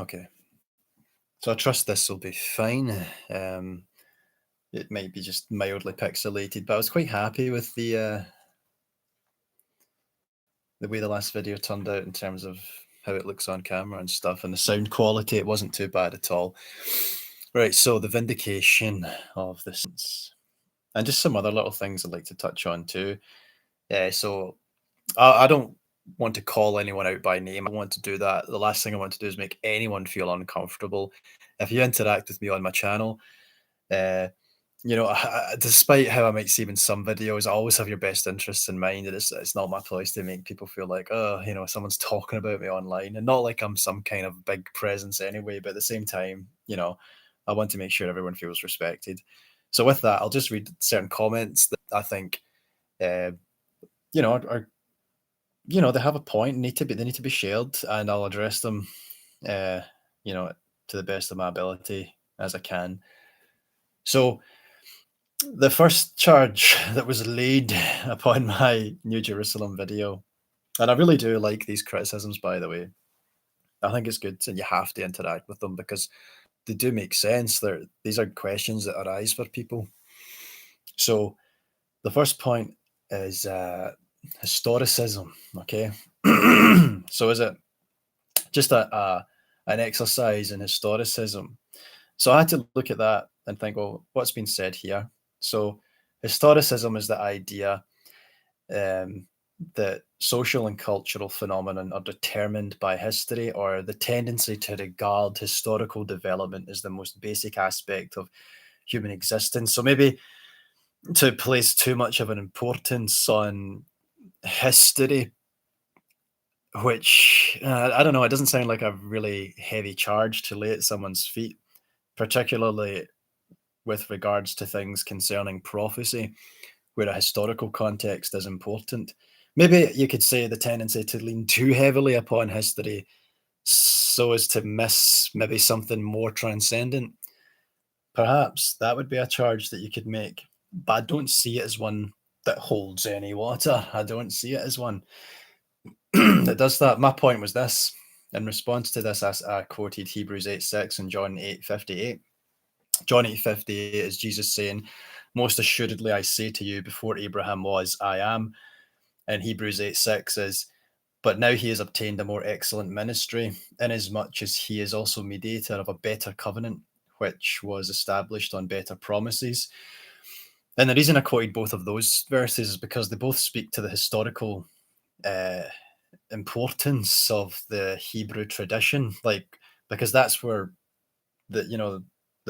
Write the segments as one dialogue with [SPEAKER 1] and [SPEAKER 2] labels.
[SPEAKER 1] Okay. So I trust this will be fine. Um, it might be just mildly pixelated, but I was quite happy with the way the last video turned out in terms of how it looks on camera and stuff, and the sound quality. It wasn't too bad at all. Right, so the vindication of this, and just some other little things I'd like to touch on too. So I don't want to call anyone out by name. I don't want to do that. The last thing I want to do is make anyone feel uncomfortable. If you interact with me on my channel, uh, despite how I might seem in some videos, I always have your best interests in mind, and it's not my place to make people feel like, oh, someone's talking about me online, and not like I'm some kind of big presence anyway. But at the same time, I want to make sure everyone feels respected. So with that, I'll just read certain comments that I think, uh, are they have a point, they need to be shared, and I'll address them, uh, you know, to the best of my ability as I can. So the first charge that was laid upon my New Jerusalem video, and I really do like these criticisms, by the way. I think it's good, and you have to interact with them because they do make sense. These are questions that arise for people. So the first point is historicism. Okay, so is it just an exercise in historicism? So I had to look at that and think, well, what's been said here? So historicism is the idea um, that social and cultural phenomenon are determined by history, or the tendency to regard historical development as the most basic aspect of human existence. So maybe to place too much of an importance on history, which I don't know, it doesn't sound like a really heavy charge to lay at someone's feet, particularly with regards to things concerning prophecy, where a historical context is important. Maybe you could say the tendency to lean too heavily upon history so as to miss maybe something more transcendent. Perhaps that would be a charge that you could make, but I don't see it as one that holds any water. I don't see it as one that does that. My point was this. In response to this, I quoted Hebrews 8:6 and John 8:58. John 8:58 is Jesus saying, most assuredly I say to you, before Abraham was, I am. And Hebrews 8:6 is, but now he has obtained a more excellent ministry, inasmuch as he is also mediator of a better covenant, which was established on better promises. And the reason I quoted both of those verses is because they both speak to the historical uh, importance of the Hebrew tradition, because that's where the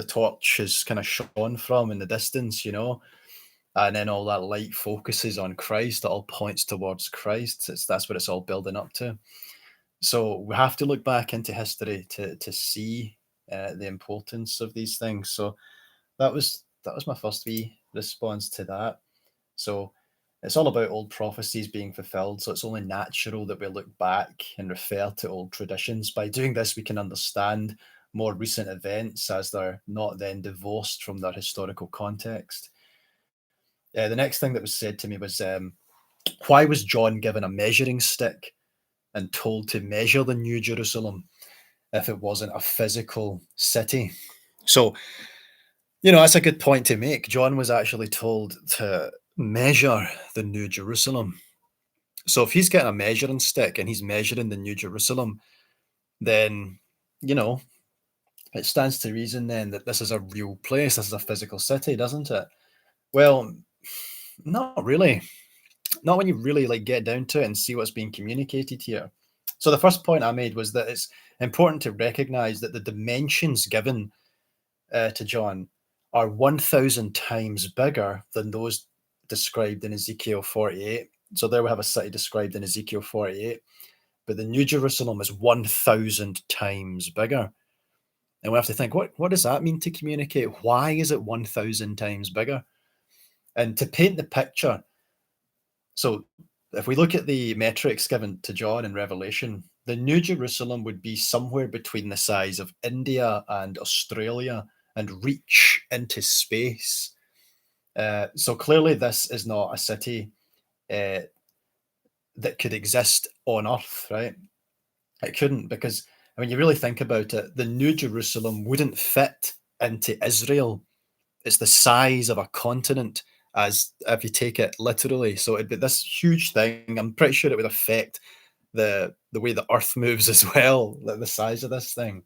[SPEAKER 1] torch is kind of shone from in the distance, and then all that light focuses on Christ. It all points towards Christ. That's what it's all building up to. So we have to look back into history to see the importance of these things. So that was my first wee response to that. So it's all about old prophecies being fulfilled. So it's only natural that we look back and refer to old traditions. By doing this, we can understand more recent events as they're not then divorced from their historical context. The next thing that was said to me was, why was John given a measuring stick and told to measure the New Jerusalem if it wasn't a physical city? So, that's a good point to make. John was actually told to measure the New Jerusalem. So if he's getting a measuring stick and he's measuring the New Jerusalem, then, you know, it stands to reason then that this is a real place. This is a physical city, doesn't it? Well, not really. Not when you really get down to it and see what's being communicated here. So the first point I made was that it's important to recognize that the dimensions given to John are 1,000 times bigger than those described in Ezekiel 48. So there we have a city described in Ezekiel 48, but the New Jerusalem is 1,000 times bigger. And we have to think, what does that mean to communicate? Why is it 1,000 times bigger? And to paint the picture, so if we look at the metrics given to John in Revelation, the New Jerusalem would be somewhere between the size of India and Australia and reach into space. So clearly, this is not a city that could exist on Earth, right? It couldn't, because And when you really think about it, the New Jerusalem wouldn't fit into Israel. It's the size of a continent, as if you take it literally. So it'd be this huge thing. I'm pretty sure it would affect the way the earth moves as well, the size of this thing.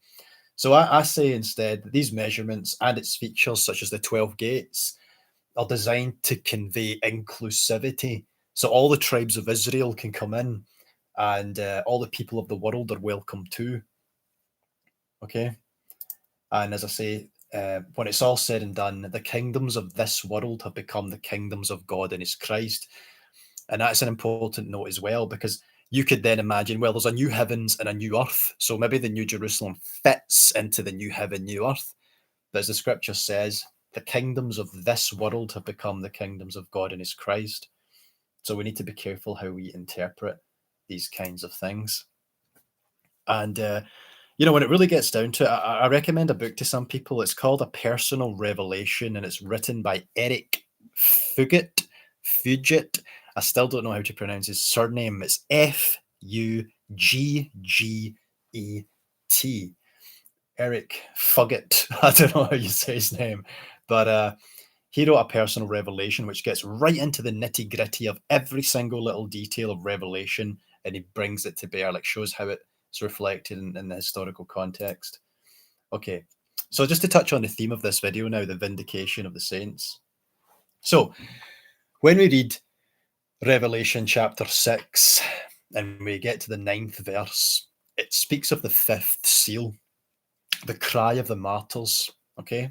[SPEAKER 1] So I say instead that these measurements and its features, such as the 12 gates, are designed to convey inclusivity. So all the tribes of Israel can come in, and all the people of the world are welcome too. Okay. And as I say, when it's all said and done, the kingdoms of this world have become the kingdoms of God in His Christ. And that's an important note as well, because you could then imagine, well, there's a new heavens and a new earth. So maybe the New Jerusalem fits into the new heaven, new earth. But as the scripture says, the kingdoms of this world have become the kingdoms of God in His Christ. So we need to be careful how we interpret these kinds of things. And when it really gets down to it, I recommend a book to some people. It's called A Personal Revelation, and it's written by Eric Fugit. Fugit. I still don't know how to pronounce his surname. It's Fugget. Eric Fugit. I don't know how you say his name, but he wrote A Personal Revelation, which gets right into the nitty gritty of every single little detail of Revelation, and he brings it to bear, like shows how it's reflected in the historical context. Okay, so just to touch on the theme of this video now, the vindication of the saints. So when we read Revelation chapter 6 and we get to the 9th verse, it speaks of the 5th seal, the cry of the martyrs. Okay.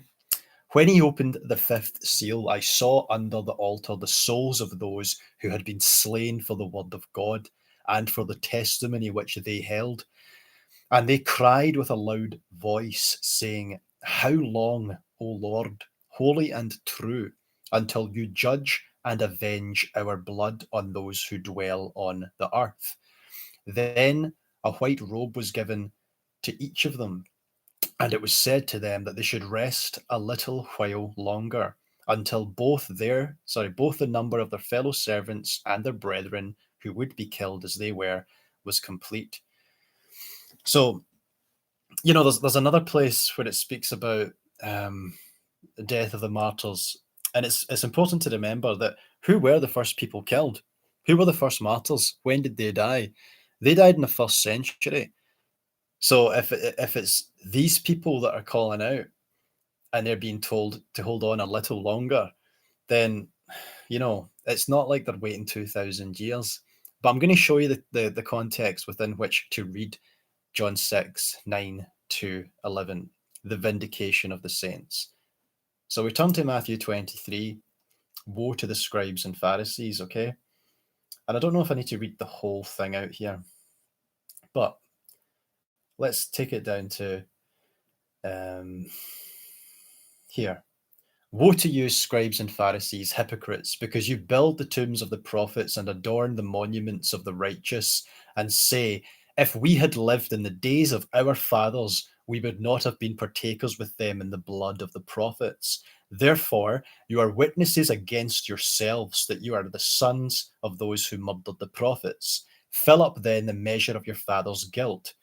[SPEAKER 1] When he opened the 5th seal, I saw under the altar the souls of those who had been slain for the word of God and for the testimony which they held. And they cried with a loud voice, saying, How long, O Lord, holy and true, until you judge and avenge our blood on those who dwell on the earth? Then a white robe was given to each of them, and it was said to them that they should rest a little while longer, until both the number of their fellow servants and their brethren who would be killed as they were was complete. So, there's another place where it speaks about the death of the martyrs, and it's important to remember that who were the first people killed? Who were the first martyrs? When did they die? They died in the 1st century. So if it's these people that are calling out and they're being told to hold on a little longer, then it's not like they're waiting 2,000 years. But I'm going to show you the context within which to read John 6, 9 to 11, the vindication of the saints. So we turn to Matthew 23, woe to the scribes and Pharisees, okay? And I don't know if I need to read the whole thing out here, but let's take it down to here. Woe to you, scribes and Pharisees, hypocrites, because you build the tombs of the prophets and adorn the monuments of the righteous, and say, If we had lived in the days of our fathers, we would not have been partakers with them in the blood of the prophets. Therefore, you are witnesses against yourselves that you are the sons of those who murdered the prophets. Fill up then the measure of your father's guilt.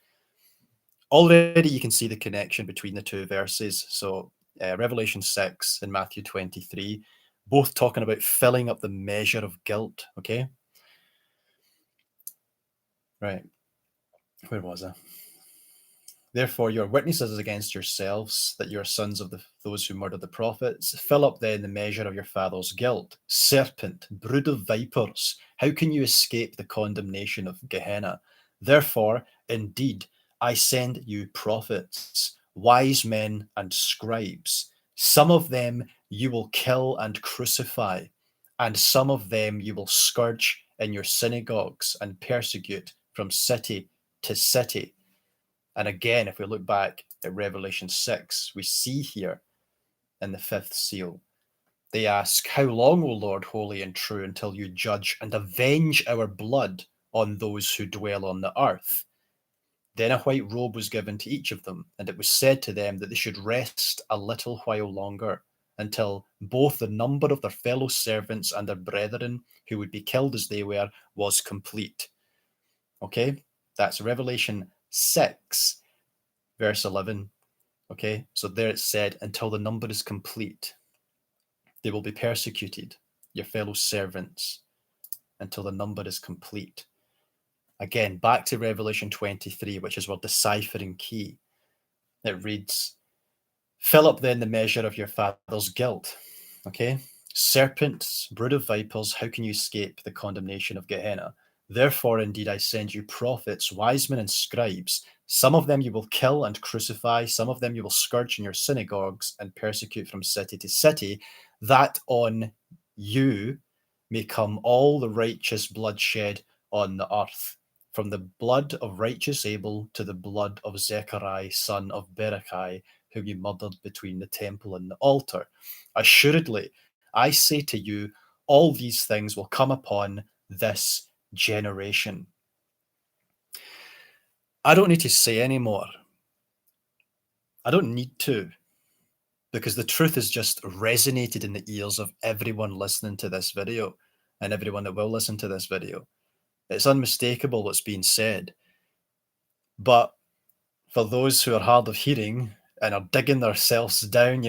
[SPEAKER 1] Already you can see the connection between the two verses. So Revelation 6 and Matthew 23, both talking about filling up the measure of guilt. Okay. Right. Where was I? Therefore, you are witnesses against yourselves that you are sons of those who murdered the prophets. Fill up then the measure of your father's guilt. Serpent, brood of vipers, how can you escape the condemnation of Gehenna? Therefore, indeed, I send you prophets, wise men and scribes. Some of them you will kill and crucify, and some of them you will scourge in your synagogues and persecute from city to city. And again, if we look back at Revelation 6, we see here in the 5th seal, they ask, How long, O Lord, holy and true, until you judge and avenge our blood on those who dwell on the earth? Then a white robe was given to each of them, and it was said to them that they should rest a little while longer, until both the number of their fellow servants and their brethren who would be killed as they were was complete. Okay, that's Revelation 6. verse 11. Okay, so there it said, until the number is complete, they will be persecuted, your fellow servants, until the number is complete. Again, back to Revelation 23, which is our deciphering key. It reads, fill up then the measure of your father's guilt. Okay? Serpents, brood of vipers, how can you escape the condemnation of Gehenna? Therefore, indeed, I send you prophets, wise men, and scribes. Some of them you will kill and crucify, some of them you will scourge in your synagogues and persecute from city to city, that on you may come all the righteous blood shed on the earth, from the blood of righteous Abel to the blood of Zechariah, son of Berechiah, whom you murdered between the temple and the altar. Assuredly, I say to you, all these things will come upon this generation. I don't need to say any more. I don't need to, because the truth has just resonated in the ears of everyone listening to this video and everyone that will listen to this video. It's unmistakable what's being said. But for those who are hard of hearing and are digging themselves down,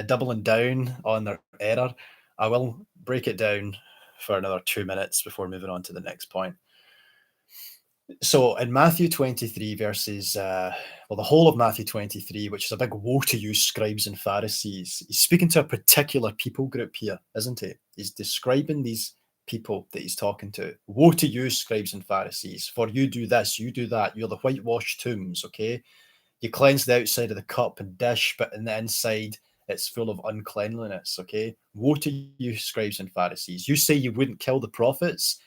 [SPEAKER 1] doubling down on their error, I will break it down for another 2 minutes before moving on to the next point. So in Matthew 23 verses, the whole of Matthew 23, which is a big woe to you, scribes and Pharisees, he's speaking to a particular people group here, isn't he? He's describing these people that he's talking to. Woe to you, scribes and Pharisees, for you do this, you do that. You're the whitewashed tombs, okay? You cleanse the outside of the cup and dish, but in the inside, it's full of uncleanliness, okay? Woe to you, scribes and Pharisees. You say you wouldn't kill the prophets.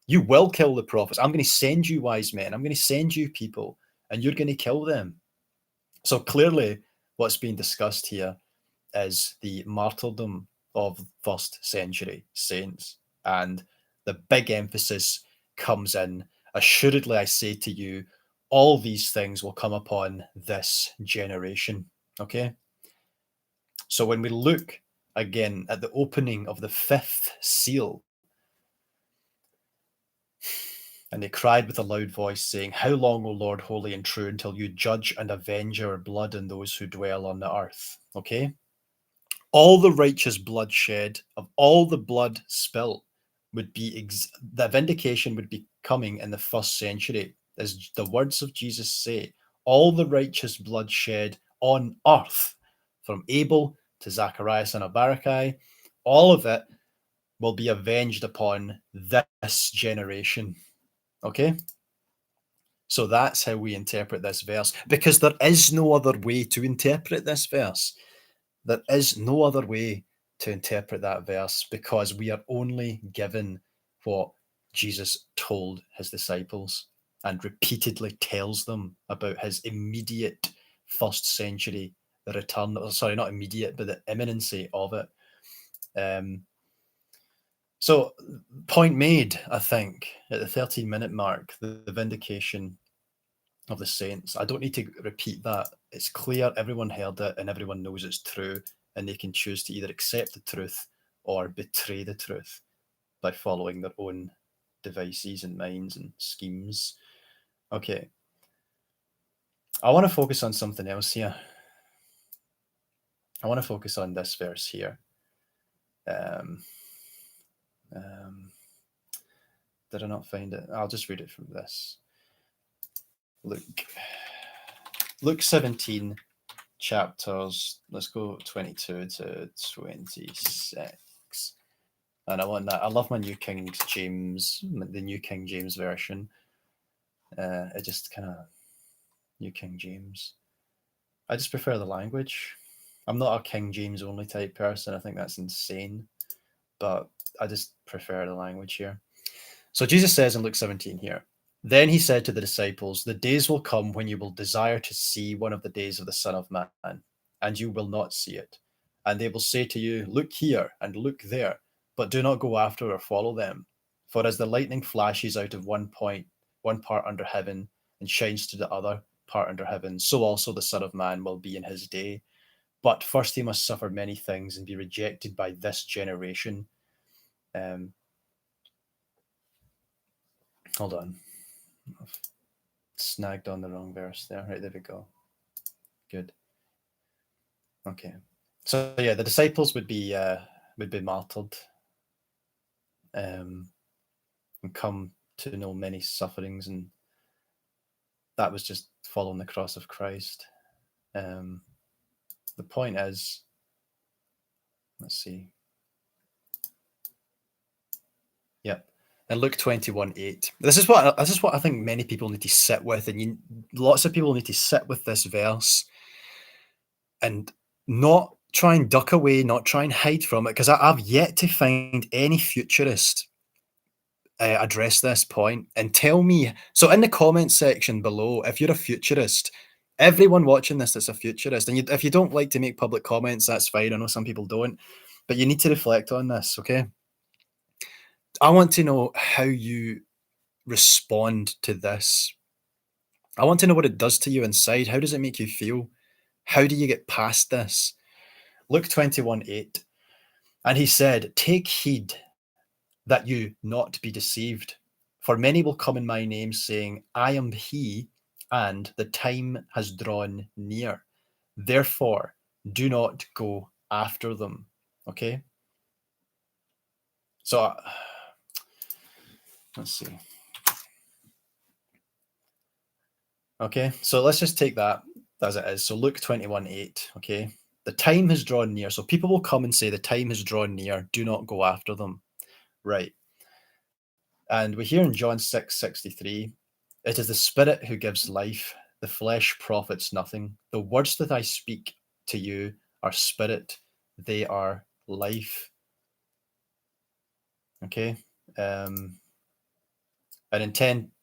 [SPEAKER 1] You will kill the prophets. I'm going to send you wise men. I'm going to send you people, and you're going to kill them. So clearly, what's being discussed here is the martyrdom of first century saints. And the big emphasis comes in, assuredly, I say to you, all these things will come upon this generation. Okay? So when we look again at the opening of the fifth seal, and they cried with a loud voice, saying, how long, O Lord, holy and true, until you judge and avenge our blood on those who dwell on the earth? Okay? All the righteous blood shed, of all the blood spilt, would be the vindication would be coming in the first century, as the words of Jesus say. All the righteous blood shed on earth, from Abel to Zachariah son of Berechiah, all of it will be avenged upon this generation. Okay? So that's how we interpret this verse, because there is no other way to interpret this verse. There is no other way to interpret that verse, because we are only given what Jesus told his disciples and repeatedly tells them about his immediate first century return. Sorry, not immediate, but the imminency of it. So, point made, I think, at the 13-minute mark, the vindication of the saints. I don't need to repeat that. It's clear, everyone heard it, and everyone knows it's true, and they can choose to either accept the truth or betray the truth by following their own devices and minds and schemes. Okay. I want to focus on something else here. I want to focus on this verse here. Did I not find it? I'll just read it from this. Luke 17, chapters, let's go 22 to 26. And I want that. I love my New King James, the New King James version. It just kind of, New King James. I just prefer the language. I'm not a King James only type person. I think that's insane. But I just prefer the language here. So Jesus says in Luke 17 here, then he said to the disciples, the days will come when you will desire to see one of the days of the Son of Man, and you will not see it. And they will say to you, look here and look there, but do not go after or follow them. For as the lightning flashes out of one part under heaven, and shines to the other part under heaven, so also the Son of Man will be in his day. But first he must suffer many things and be rejected by this generation. Hold on. I've snagged on the wrong verse there. Right, there we go. Good. Okay. So yeah, the disciples would be martyred, um, and come to know many sufferings, and that was just following the cross of Christ. Um, the point is, let's see. Yep. And Luke 21:8. This is what I think many people need to sit with, and lots of people need to sit with this verse and not try and duck away, not try and hide from it, because I've yet to find any futurist address this point and tell me. So in the comment section below, if you're a futurist, everyone watching this that's a futurist, and if you don't like to make public comments, that's fine. I know some people don't, but you need to reflect on this, okay? I want to know how you respond to this. I want to know what it does to you inside. How does it make you feel? How do you get past this? Luke 21:8. And he said, "Take heed that you not be deceived. For many will come in my name, saying, I am he, and the time has drawn near. Therefore, do not go after them." Okay? So, let's see. Okay, so let's just take that as it is. So Luke 21:8, okay? The time has drawn near. So people will come and say, the time has drawn near. Do not go after them. Right. And we hear in John 6:63, it is the Spirit who gives life, the flesh profits nothing. The words that I speak to you are spirit, they are life. Okay. And in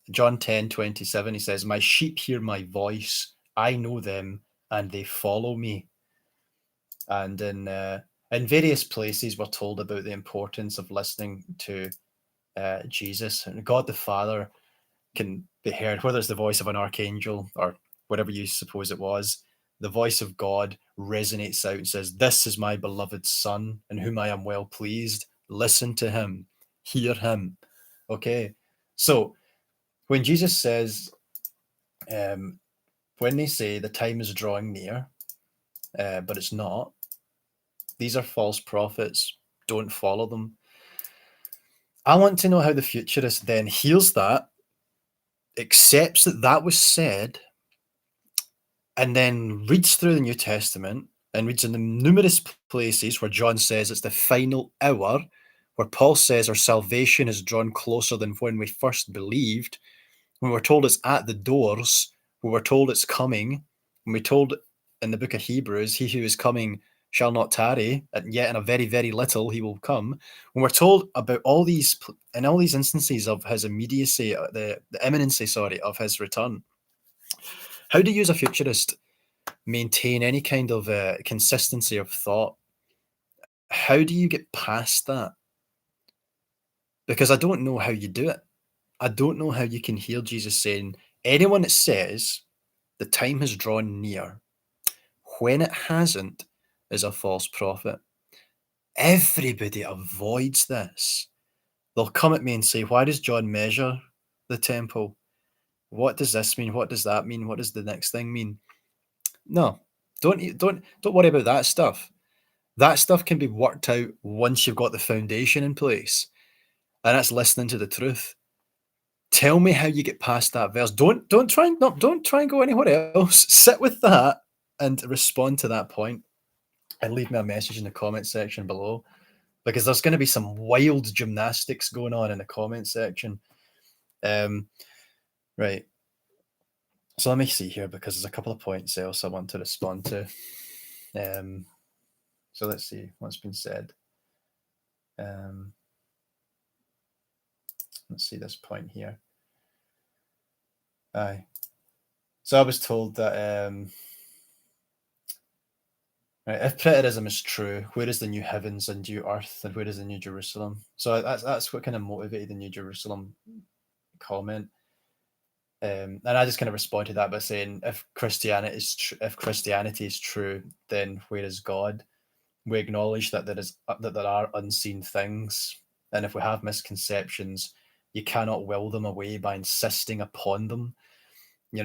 [SPEAKER 1] John 10:27, he says, "My sheep hear my voice, I know them, and they follow me." And in various places, we're told about the importance of listening to Jesus. And God the Father can be heard, whether it's the voice of an archangel or whatever you suppose it was. The voice of God resonates out and says, "This is my beloved Son, in whom I am well pleased. Listen to him, hear him." Okay, so when Jesus says, when they say the time is drawing near, but it's not, these are false prophets, don't follow them. I want to know how the futurist then hears that, accepts that that was said, and then reads through the New Testament and reads in the numerous places where John says it's the final hour, where Paul says our salvation is drawn closer than when we first believed, when we're told it's at the doors, when we're told it's coming, when we're told in the book of Hebrews, he who is coming shall not tarry, and yet in a very, very little he will come. When we're told about all these, in all these instances of his immediacy, the imminency, sorry, of his return, how do you as a futurist maintain any kind of consistency of thought? How do you get past that? Because I don't know how you do it. I don't know how you can hear Jesus saying, anyone that says the time has drawn near, when it hasn't, is a false prophet. Everybody avoids this. They'll come at me and say, why does John measure the temple? What does this mean? What does that mean? What does the next thing mean? No, don't worry about that stuff. That stuff can be worked out once you've got the foundation in place, and that's listening to the truth. Tell me how you get past that verse. Don't try and go anywhere else. Sit with that and respond to that point, and leave me a message in the comment section below, because there's going to be some wild gymnastics going on in the comment section. Right. So let me see here, because there's a couple of points else I want to respond to. So let's see what's been said. Let's see this point here. Aye. So I was told that right, if preterism is true, where is the new heavens and new earth, and where is the new Jerusalem? So that's what kind of motivated the New Jerusalem comment. And I just kind of respond to that by saying, if Christianity is true, then where is God? We acknowledge that there are unseen things, and if we have misconceptions, you cannot will them away by insisting upon them.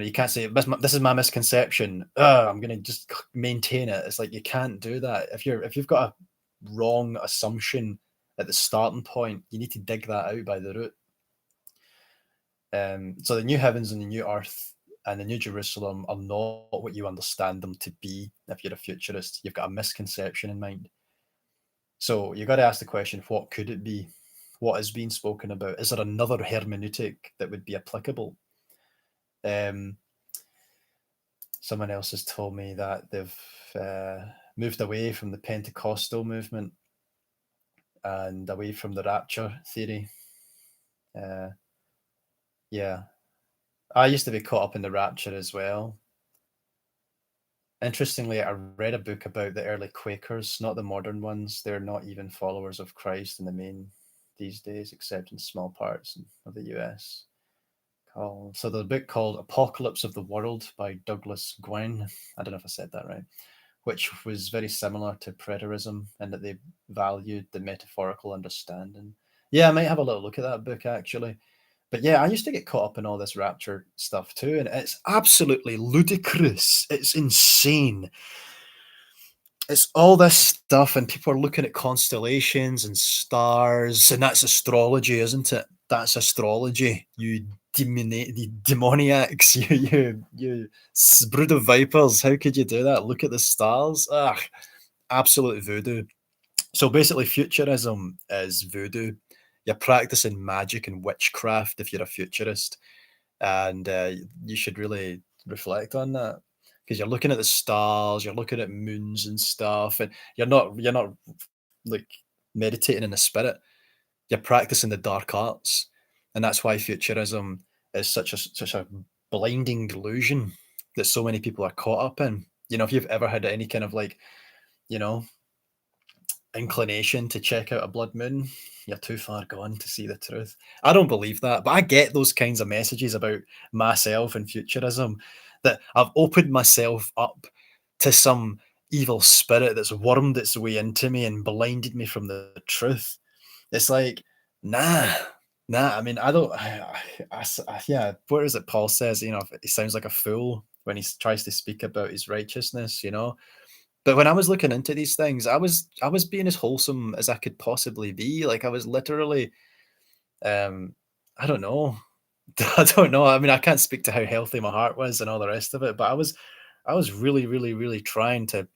[SPEAKER 1] You can't say this is my misconception. Ugh, I'm gonna just maintain it. It's like you can't do that. If you've got a wrong assumption at the starting point, you need to dig that out by the root. So the new heavens and the new earth and the new Jerusalem are not what you understand them to be. If you're a futurist, you've got a misconception in mind. So you got to ask the question: what could it be? What is being spoken about? Is there another hermeneutic that would be applicable? Um, Someone else has told me that they've moved away from the Pentecostal movement and away from the rapture theory. Uh, yeah, I used to be caught up in the rapture as well. Interestingly, I read a book about the early Quakers, not the modern ones. They're not even followers of Christ in the main these days, except in small parts of the US. So the book called Apocalypse of the World by Douglas Gwynne. I don't know if I said that right, which was very similar to preterism in that they valued the metaphorical understanding. Yeah, I might have a little look at that book actually. But yeah, I used to get caught up in all this rapture stuff too, and it's absolutely ludicrous. It's insane. It's all this stuff, and people are looking at constellations and stars, and that's astrology, isn't it? That's astrology. You demoniacs, you brood of vipers. How could you do that? Look at the stars. Ah, absolute voodoo. So basically, futurism is voodoo. You're practicing magic and witchcraft if you're a futurist, and you should really reflect on that because you're looking at the stars, you're looking at moons and stuff, and you're not like meditating in the spirit. You're practicing the dark arts, and that's why futurism is such a blinding delusion that so many people are caught up in. If you've ever had any kind of like you know inclination to check out a blood moon, you're too far gone to see the truth. I don't believe that, but I get those kinds of messages about myself and futurism that I've opened myself up to some evil spirit that's wormed its way into me and blinded me from the truth. It's like, nah, nah. I mean, I don't. Yeah. What is it? Paul says, he sounds like a fool when he tries to speak about his righteousness. But when I was looking into these things, I was being as wholesome as I could possibly be. Like I was literally, um, I don't know, I don't know. I mean, I can't speak to how healthy my heart was and all the rest of it, but I was really, really, really trying to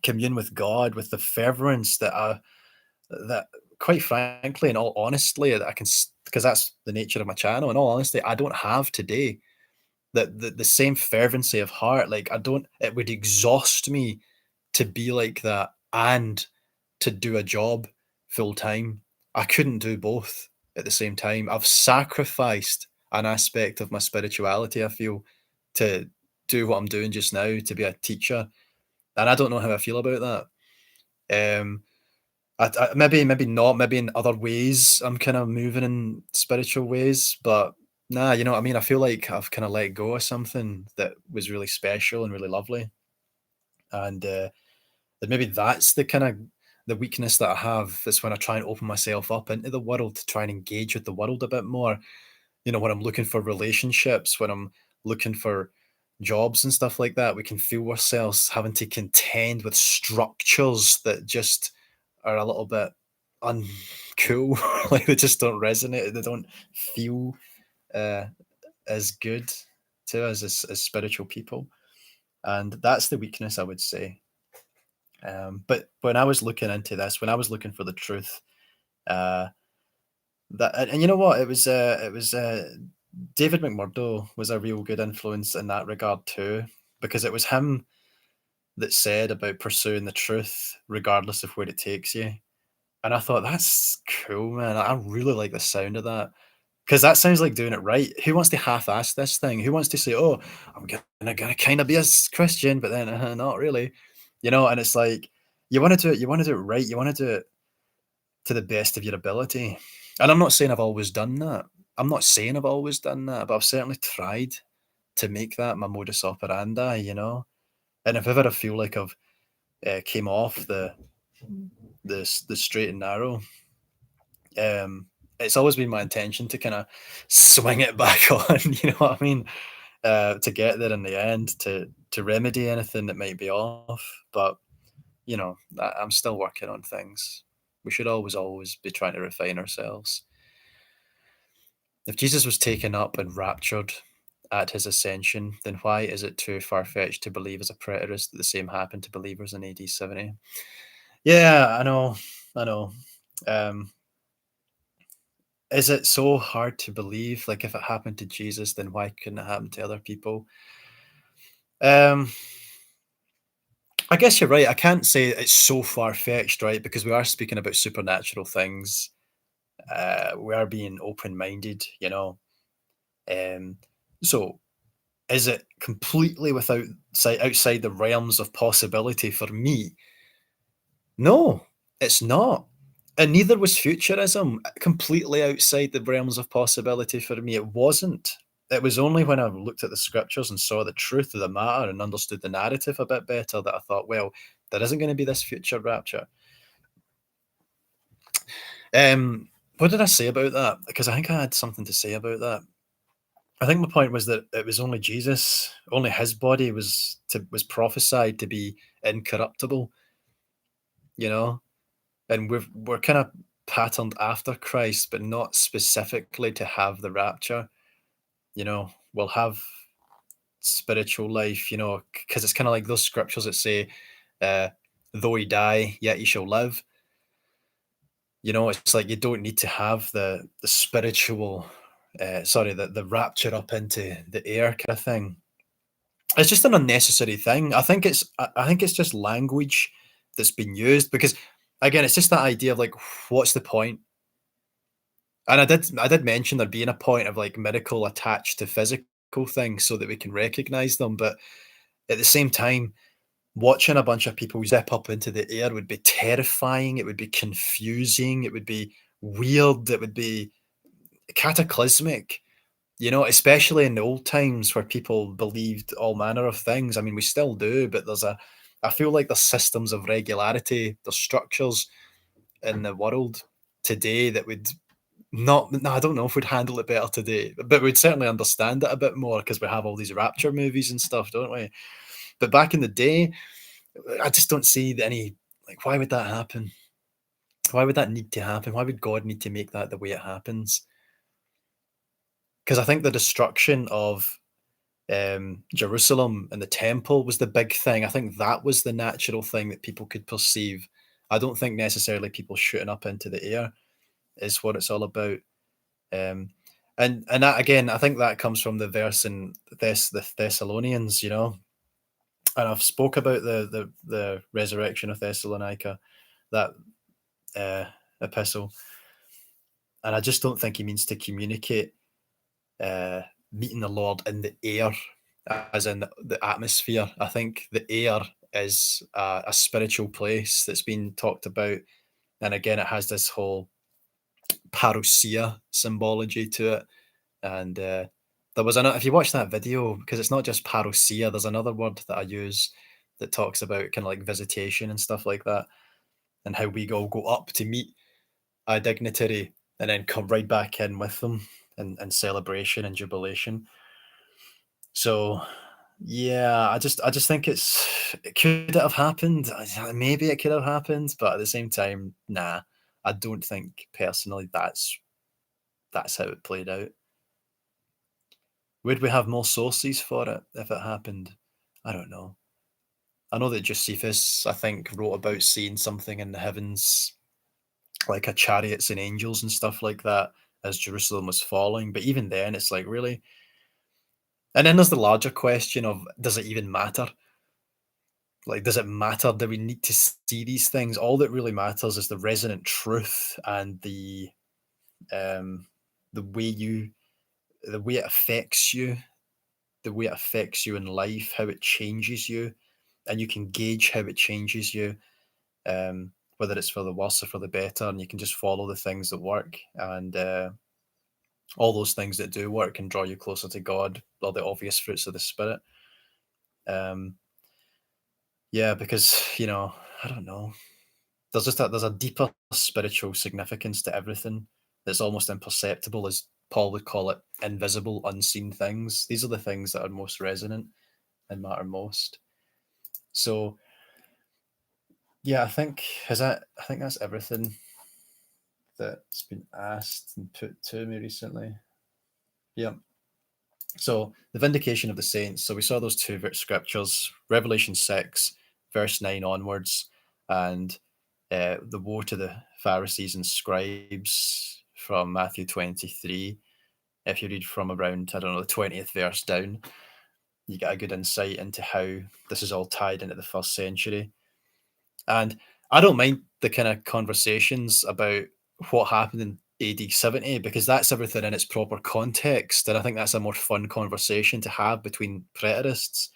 [SPEAKER 1] commune with God with the fervorance that, quite frankly, and all honestly, that I can, because that's the nature of my channel. In all honesty, I don't have today. That the same fervency of heart, like I don't. It would exhaust me to be like that and to do a job full time. I couldn't do both at the same time. I've sacrificed an aspect of my spirituality, I feel, to do what I'm doing just now, to be a teacher. And I don't know how I feel about that. Maybe not, maybe in other ways I'm kind of moving in spiritual ways, but nah, you know what I mean? I feel like I've kind of let go of something that was really special and really lovely. And that maybe that's the weakness that I have is when I try and open myself up into the world to try and engage with the world a bit more. When I'm looking for relationships, when I'm looking for jobs and stuff like that, we can feel ourselves having to contend with structures that just are a little bit uncool. Like they just don't resonate. They don't feel uh, as good to us as spiritual people. And that's the weakness, I would say. But when I was looking into this, when I was looking for the truth, uh, and you know what, it was David McMurdo was a real good influence in that regard too, because it was him that said about pursuing the truth regardless of where it takes you. And I thought that's cool, man. I really like the sound of that because that sounds like doing it right. Who wants to half-ass this thing? Who wants to say, "Oh, I'm gonna kind of be a Christian," but then not really, And it's like you want to do it right. You want to do it to the best of your ability. And I'm not saying I've always done that. I'm not saying I've always done that, but I've certainly tried to make that my modus operandi. And if ever I feel like I've came off the straight and narrow, um, it's always been my intention to kind of swing it back on. You know what I mean? to get there in the end to remedy anything that might be off. But I'm still working on things. We should always be trying to refine ourselves. If Jesus was taken up and raptured at his ascension, then why is it too far fetched to believe as a preterist that the same happened to believers in AD 70? Yeah, I know. Um, is it so hard to believe? Like, if it happened to Jesus, then why couldn't it happen to other people? Um, I guess you're right. I can't say it's so far fetched, right? Because we are speaking about supernatural things. We are being open minded, Um, so is it completely without outside the realms of possibility for me? No, it's not. And neither was futurism completely outside the realms of possibility for me. It wasn't. It was only when I looked at the scriptures and saw the truth of the matter and understood the narrative a bit better that I thought, well, there isn't going to be this future rapture. What did I say about that? Because I think I had something to say about that. I think my point was that it was only Jesus, only his body was prophesied to be incorruptible, you know, and we're kind of patterned after Christ, but not specifically to have the rapture. We'll have spiritual life, because it's kind of like those scriptures that say, uh, "Though he die, yet he shall live." It's like you don't need to have the spiritual, sorry, the rapture up into the air kind of thing. It's just an unnecessary thing. I think it's just language that's been used because, again, it's just that idea of like, what's the point? And I did mention there being a point of like miracle attached to physical things so that we can recognize them, but at the same time, watching a bunch of people zip up into the air would be terrifying. It would be confusing. It would be weird. It would be cataclysmic. Especially in the old times where people believed all manner of things. I mean, we still do, but I feel like there's systems of regularity, there's structures in the world today that would not, no, I don't know if we'd handle it better today, but we'd certainly understand it a bit more because we have all these rapture movies and stuff, don't we? But back in the day, I just don't see any, like, why would that happen? Why would that need to happen? Why would God need to make that the way it happens? Because I think the destruction of Jerusalem and the temple was the big thing. I think that was the natural thing that people could perceive. I don't think necessarily people shooting up into the air is what it's all about. Um, and that, again, I think that comes from the verse in the Thessalonians, and I've spoke about the resurrection of Thessalonica, that uh, epistle, and I just don't think he means to communicate uh, meeting the Lord in the air, as in the atmosphere. I think the air is a spiritual place that's been talked about, and again, it has this whole parousia symbology to it. And there was another. If you watch that video, because it's not just parousia, there's another word that I use that talks about kind of like visitation and stuff like that, and how we all go up to meet a dignitary and then come right back in with them and celebration and jubilation. So yeah, I just think could it have happened? Maybe it could have happened, but at the same time, nah. I don't think personally that's how it played out. Would we have more sources for it if it happened? I don't know. I know that Josephus, I think, wrote about seeing something in the heavens, like a chariots and angels and stuff like that, as Jerusalem was falling. But even then, it's like, really? And then there's the larger question of, does it even matter? Like, does it matter? Do we need to see these things? All that really matters is the resonant truth and um the way you the way it affects you, the way it affects you in life, how it changes you, and you can gauge how it changes you, whether it's for the worse or for the better, and you can just follow the things that work, and all those things that do work can draw you closer to God, or the obvious fruits of the Spirit. Um, yeah, because I don't know. There's a deeper spiritual significance to everything that's almost imperceptible as Paul would call it invisible, unseen things. These are the things that are most resonant and matter most. So yeah, I think that's everything that's been asked and put to me recently. Yeah. So the vindication of the saints. So we saw those two scriptures, Revelation 6, verse 9 onwards, and the woe to the Pharisees and scribes from Matthew 23. If you read from around, I don't know, the 20th verse down, you get a good insight into how this is all tied into the first century. And I don't mind the kind of conversations about what happened in AD 70 because that's everything in its proper context. And I think that's a more fun conversation to have between preterists.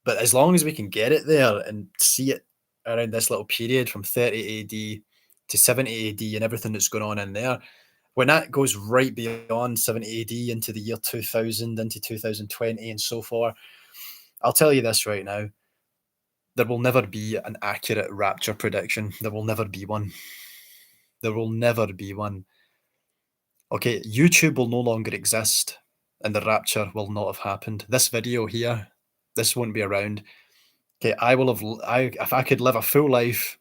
[SPEAKER 1] But as long as we can get it there and see it around this little period from 30 AD to 70 AD and everything that's going on in there, when that goes right beyond 70 AD into the year 2000, into 2020, and so forth, I'll tell you this right now, there will never be an accurate rapture prediction. There will never be one. There will never be one. Okay, YouTube will no longer exist and the rapture will not have happened. This video here, this won't be around. Okay, I will have, if I could live a full life,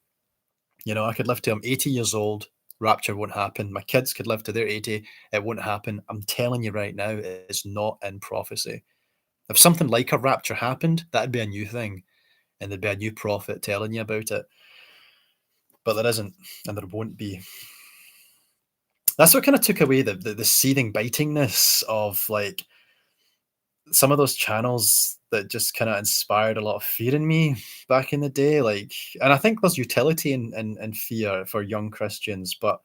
[SPEAKER 1] you know, I could live to I'm 80 years old, rapture won't happen. My kids could live to their 80, it won't happen. I'm telling you right now, it is not in prophecy. If something like a rapture happened, that'd be a new thing and there'd be a new prophet telling you about it. But there isn't, and there won't be. That's what kind of took away the seething bitingness of like some of those channels that just kind of inspired a lot of fear in me back in the day. Like, and I think there's utility in fear for young Christians, but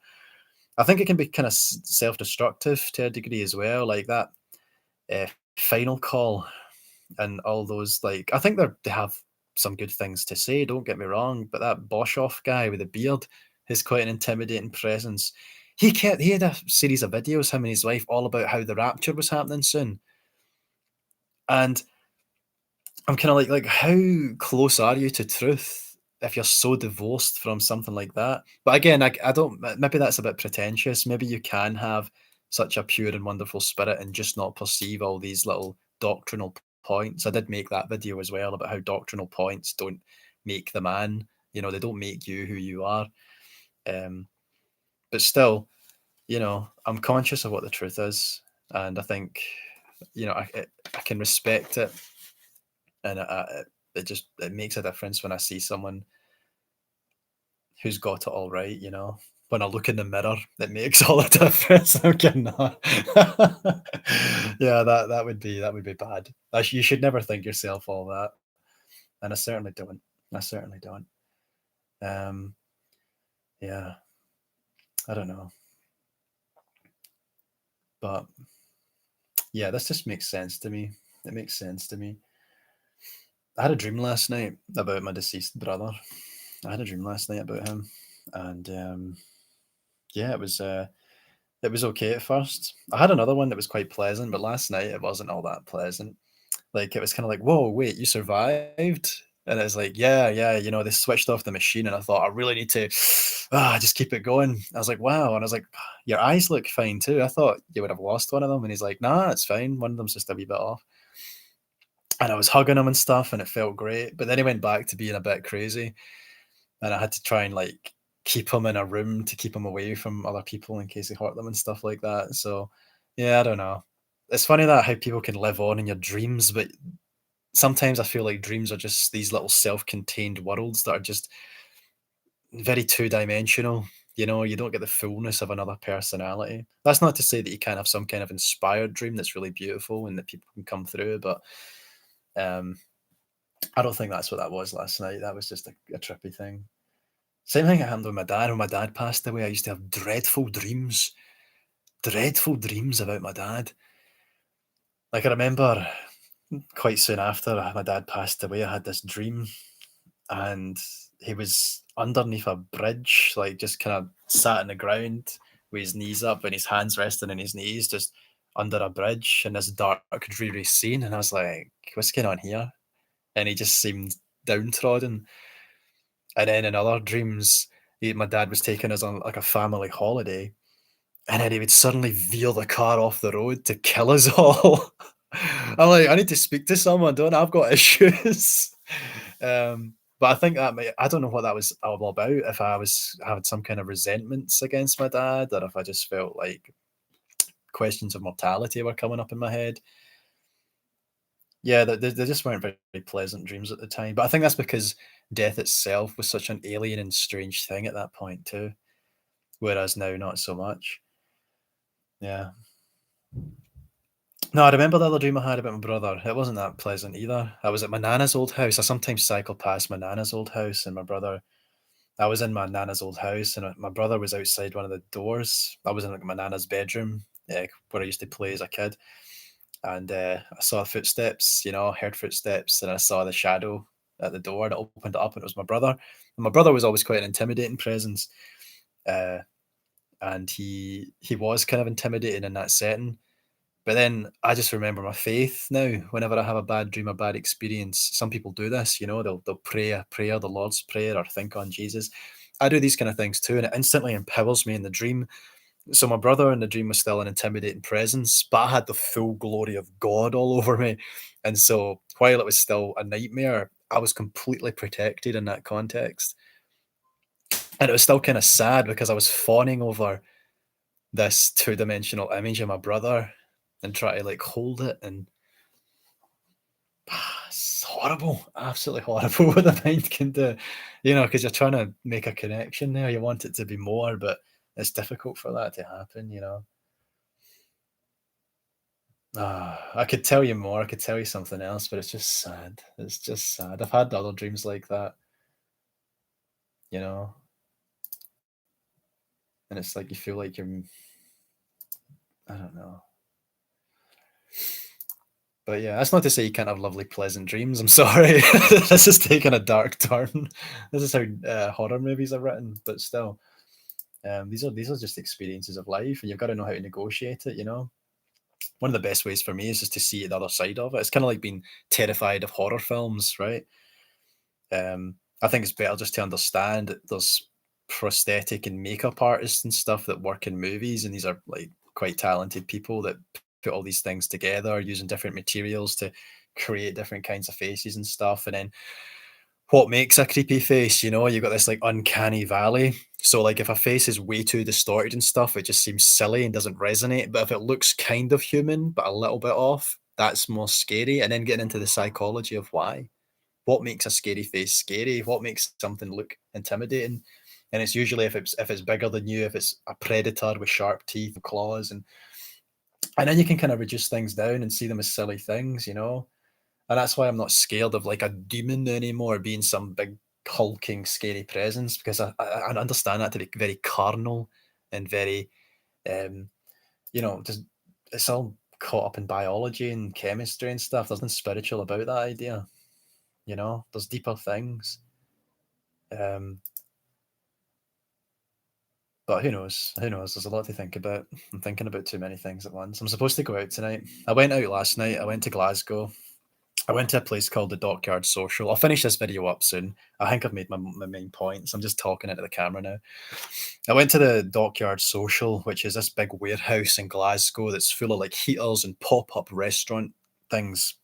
[SPEAKER 1] I think it can be kind of self-destructive to a degree as well. Like that uh, final call and all those. Like, I think they have some good things to say. Don't get me wrong, but that Boshoff guy with the beard is quite an intimidating presence. He had a series of videos, him and his wife, all about how the rapture was happening soon. And I'm kind of like, how close are you to truth if you're so divorced from something like that? But again, I don't, maybe that's a bit pretentious. Maybe you can have such a pure and wonderful spirit and just not perceive all these little doctrinal points. I did make that video as well about how doctrinal points don't make the man, you know, they don't make you who you are. Um, but still, you know, I'm conscious of what the truth is. And I think, you know, I can respect it and it just it makes a difference when I see someone who's got it all right. You know, when I look in the mirror, it makes all the difference. I'm kidding. No. Yeah, that would be bad. You should never think yourself all that, and I certainly don't. I certainly don't. Um, yeah, I don't know, but yeah, this just makes sense to me. It makes sense to me. I had a dream last night about my deceased brother. I had a dream last night about him, and yeah, it was okay at first. I had another one that was quite pleasant, but last night it wasn't all that pleasant. Like it was kind of like, "Whoa, wait, you survived?" And it was like, "Yeah, yeah." You know, they switched off the machine, and I thought I really need to just keep it going. I was like, "Wow," and I was like, "Your eyes look fine too." I thought you would have lost one of them, and he's like, "Nah, it's fine. One of them's just a wee bit off." And I was hugging him and stuff, and it felt great. But then he went back to being a bit crazy, and I had to try and like keep him in a room to keep him away from other people in case he hurt them and stuff like that. So yeah, I don't know. It's funny that how people can live on in your dreams, but sometimes I feel like dreams are just these little self-contained worlds that are just very two-dimensional. You know, you don't get the fullness of another personality. That's not to say that you can't have some kind of inspired dream that's really beautiful and that people can come through, but um, I don't think that's what that was last night. That was just a trippy thing. Same thing happened with my dad. When my dad passed away, I used to have dreadful dreams about my dad. Like I remember quite soon after my dad passed away, I had this dream, and he was underneath a bridge, like just kind of sat on the ground with his knees up and his hands resting on his knees, just under a bridge in this dark, dreary scene. And I was like, "What's going on here?" And he just seemed downtrodden. And then in other dreams, my dad was taking us on like a family holiday, and then he would suddenly veer the car off the road to kill us all. I'm like, "I need to speak to someone, don't I? I've got issues." But I think that I don't know what that was all about, if I was having some kind of resentments against my dad, or if I just felt like questions of mortality were coming up in my head. Yeah, they just weren't very pleasant dreams at the time, but I think that's because death itself was such an alien and strange thing at that point too, whereas now not so much. Yeah. No, I remember the other dream I had about my brother. It wasn't that pleasant either. I was at my nana's old house. I sometimes cycle past my nana's old house, and my brother I was in my nana's old house, and my brother was outside one of the doors. I was in, like, my nana's bedroom, where I used to play as a kid, and, I saw footsteps, heard footsteps, and I saw the shadow at the door, and it opened it up, and it was my brother. And my brother was always quite an intimidating presence, uh, and he was kind of intimidating in that setting. But then I just remember my faith now. Whenever I have a bad dream or bad experience, some people do this, they'll pray a prayer, the Lord's Prayer, or think on Jesus. I do these kind of things too, and it instantly empowers me in the dream. So my brother in the dream was still an intimidating presence, but I had the full glory of God all over me. And so while it was still a nightmare, I was completely protected in that context. And it was still kind of sad because I was fawning over this two-dimensional image of my brother and try to like hold it, and it's horrible, absolutely horrible what the mind can do, because you're trying to make a connection there. You want it to be more, but it's difficult for that to happen. I could tell you more. I could tell you something else, but it's just sad. It's just sad. I've had other dreams like that, you know, and it's like you feel like I don't know. But yeah, that's not to say you can't have lovely, pleasant dreams. I'm sorry. This is taking a dark turn. This is how horror movies are written, but still, these are just experiences of life, and you've got to know how to negotiate it. One of the best ways for me is just to see the other side of it. It's kind of like being terrified of horror films, right? I think it's better just to understand that there's prosthetic and makeup artists and stuff that work in movies, and these are like quite talented people that put all these things together using different materials to create different kinds of faces and stuff. And then what makes a creepy face, you've got this like uncanny valley. So like if a face is way too distorted and stuff, it just seems silly and doesn't resonate. But if it looks kind of human but a little bit off, that's more scary. And then getting into the psychology of why. What makes a scary face scary? What makes something look intimidating? And it's usually if it's bigger than you, if it's a predator with sharp teeth and claws, and then you can kind of reduce things down and see them as silly things. And that's why I'm not scared of like a demon anymore being some big hulking scary presence, because I understand that to be very carnal and very um just it's all caught up in biology and chemistry and stuff. There's nothing spiritual about that idea. There's deeper things. Um, but who knows? Who knows? There's a lot to think about. I'm thinking about too many things at once. I'm supposed to go out tonight. I went out last night. I went to Glasgow. I went to a place called the Dockyard Social. I'll finish this video up soon. I think I've made my main points. I'm just talking into the camera now. I went to the Dockyard Social, which is this big warehouse in Glasgow that's full of like heaters and pop-up restaurant things,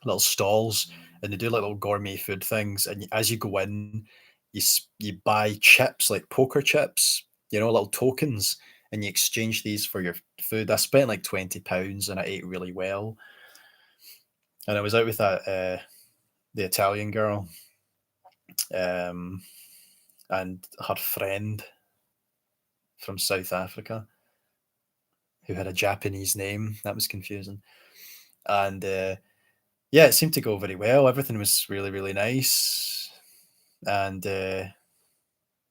[SPEAKER 1] little stalls, and they do like little gourmet food things. And as you go in, you buy chips like poker chips, little tokens, and you exchange these for your food. I spent like £20 and I ate really well. And I was out with the Italian girl, um, and her friend from South Africa who had a Japanese name. That was confusing. And yeah, it seemed to go very well. Everything was really, really nice. And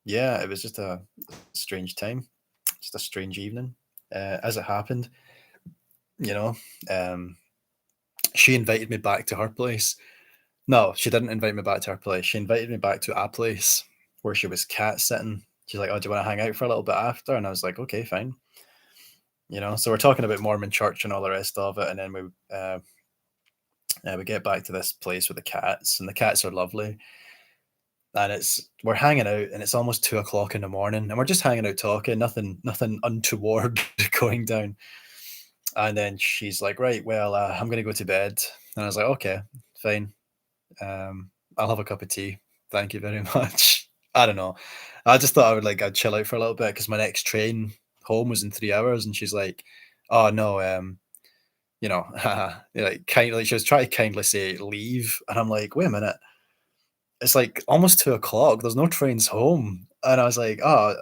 [SPEAKER 1] yeah, it was just a strange time, just a strange evening. As it happened, you know, um, she invited me back to her place. No, she didn't invite me back to her place. She invited me back to a place where she was cat sitting. She's like, "Oh, do you want to hang out for a little bit after?" And I was like, "Okay, fine." So we're talking about Mormon church and all the rest of it, and then we get back to this place with the cats, and the cats are lovely. and we're hanging out, and it's almost 2 o'clock in the morning, and we're just hanging out talking, nothing untoward going down. And then she's like, "Right, well, I'm gonna go to bed." And I was like, "Okay, fine. I'll have a cup of tea. Thank you very much." I don't know. I just thought I'd chill out for a little bit because my next train home was in 3 hours, and she's like, "Oh no, like kind like she was trying to kindly say leave, and I'm like, wait a minute, it's like almost 2 o'clock. There's no trains home, and I was like, oh,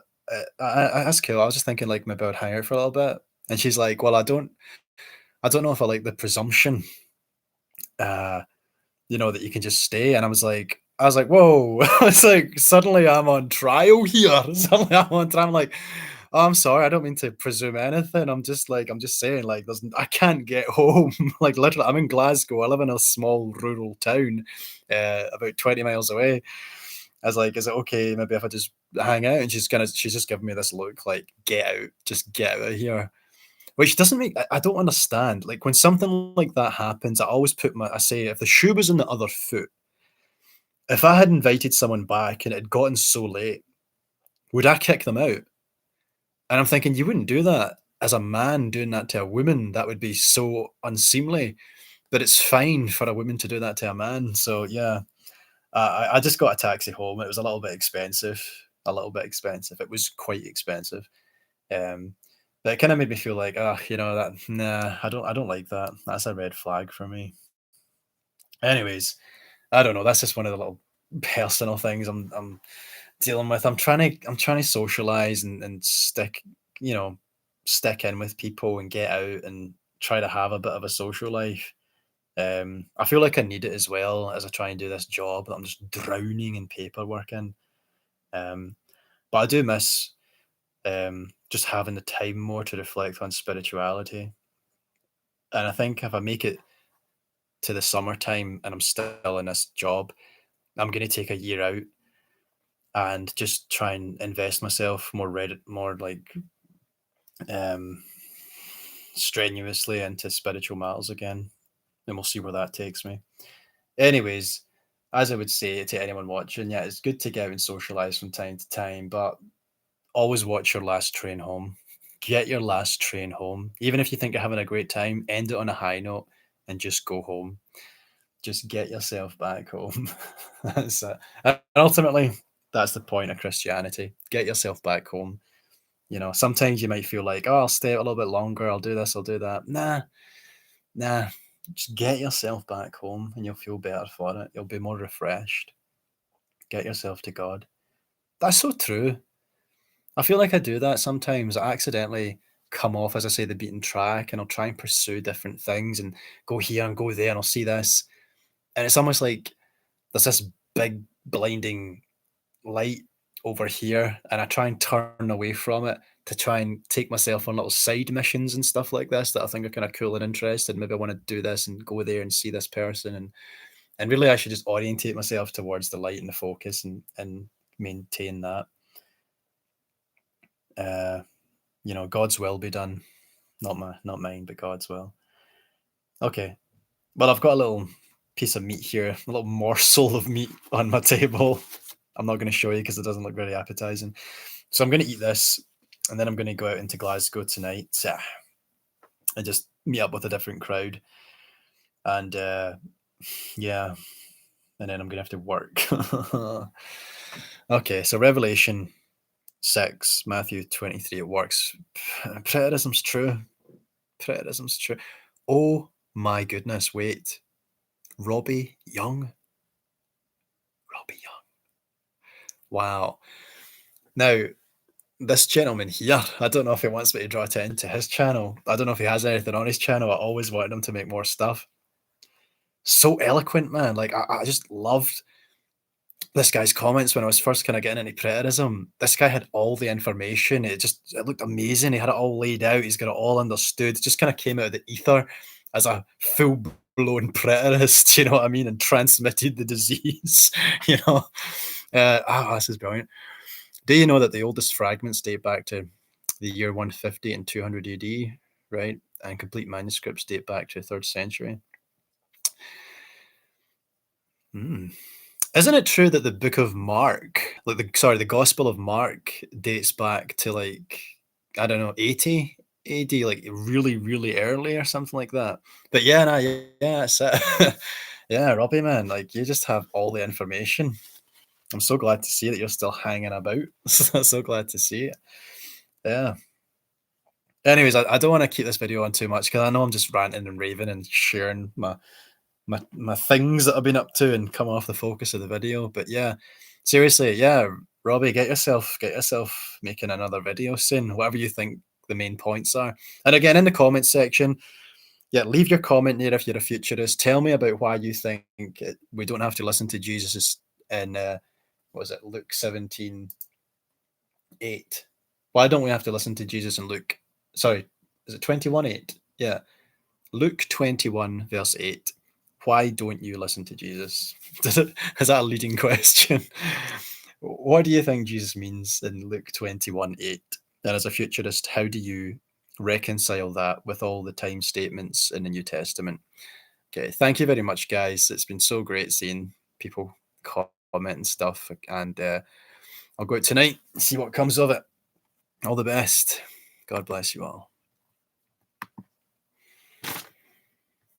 [SPEAKER 1] that's cool. I was just thinking like maybe I'd hang out for a little bit, and she's like, well, I don't know if I like the presumption, uh, that you can just stay, and I was like, whoa, it's like suddenly I'm on trial here. Suddenly I'm on trial. I'm like, oh, I'm sorry, I don't mean to presume anything. I'm just saying, like, I can't get home. Like, literally, I'm in Glasgow. I live in a small rural town, about 20 miles away. I was like, is it okay maybe if I just hang out? And she's just giving me this look like, get out, just get out of here. Which doesn't make I don't understand. Like when something like that happens, I say if the shoe was on the other foot, if I had invited someone back and it had gotten so late, would I kick them out? And I'm thinking, you wouldn't do that as a man doing that to a woman. That would be so unseemly. But it's fine for a woman to do that to a man. So yeah, I just got a taxi home. It was a little bit expensive. A little bit expensive. It was quite expensive. Um, but it kind of made me feel like, that nah, I don't like that. That's a red flag for me. Anyways, I don't know. That's just one of the little personal things I'm dealing with. I'm trying to socialize and you know, stick in with people and get out and try to have a bit of a social life. I feel like I need it as well as I try and do this job that I'm just drowning in paperwork in. Um, but I do miss just having the time more to reflect on spirituality. And I think if I make it to the summertime and I'm still in this job, I'm going to take a year out and just try and invest myself more like um, strenuously into spiritual matters again, and we'll see where that takes me. Anyways, as I would say to anyone watching, yeah, it's good to get out and socialize from time to time, but always watch your last train home. Get your last train home. Even if you think you're having a great time, end it on a high note and just go home. Just get yourself back home. That's it. And ultimately, that's the point of Christianity. Get yourself back home. Sometimes you might feel like, oh, I'll stay a little bit longer. I'll do this, I'll do that. Nah. Just get yourself back home and you'll feel better for it. You'll be more refreshed. Get yourself to God. That's so true. I feel like I do that sometimes. I accidentally come off, as I say, the beaten track and I'll try and pursue different things and go here and go there and I'll see this. And it's almost like there's this big blinding light over here and I try and turn away from it to try and take myself on little side missions and stuff like this that I think are kind of cool and interesting. Maybe I want to do this and go there and see this person and really I should just orientate myself towards the light and the focus and maintain that. Uh, God's will be done. Not mine, but God's will. Okay. Well, I've got a little piece of meat here, a little morsel of meat on my table. I'm not going to show you because it doesn't look very appetizing. So I'm going to eat this, and then I'm going to go out into Glasgow tonight and just meet up with a different crowd. And yeah, and then I'm going to have to work. Okay, so Revelation 6, Matthew 23, it works. Preterism's true. Preterism's true. Oh my goodness, wait. Robbie Young? Robbie Young. Wow. Now, this gentleman here, I don't know if he wants me to draw attention to his channel. I don't know if he has anything on his channel. I always wanted him to make more stuff. So eloquent, man. Like, I just loved this guy's comments when I was first kind of getting into preterism. This guy had all the information. It looked amazing. He had it all laid out. He's got it all understood. Just kind of came out of the ether as a full blown preterist, you know what I mean, and transmitted the disease, you know. This is brilliant. Do you know that the oldest fragments date back to the year 150 and 200 AD, right? And complete manuscripts date back to the 3rd century. Hmm. Isn't it true that the book of Mark, like the Gospel of Mark dates back to like, I don't know, 80 AD, like really, really early or something like that. But yeah, no, yeah, that's it. Yeah, Robbie, man, like you just have all the information. I'm so glad to see that you're still hanging about. So glad to see it. Yeah. Anyways, I don't want to keep this video on too much because I know I'm just ranting and raving and sharing my things that I've been up to and come off the focus of the video. But yeah, seriously, yeah, Robbie, get yourself making another video soon, whatever you think the main points are. And again, in the comments section, yeah, leave your comment there if you're a futurist. Tell me about why you think we don't have to listen to Jesus in what was it, Luke 17:8. Why don't we have to listen to Jesus in Luke? Sorry, is it 21:8? Yeah, Luke 21, verse 8. Why don't you listen to Jesus? Is that a leading question? What do you think Jesus means in Luke 21:8? And as a futurist, how do you reconcile that with all the time statements in the New Testament? Okay, thank you very much, guys. It's been so great seeing people comment and stuff. And I'll go out tonight and see what comes of it. All the best. God bless you all.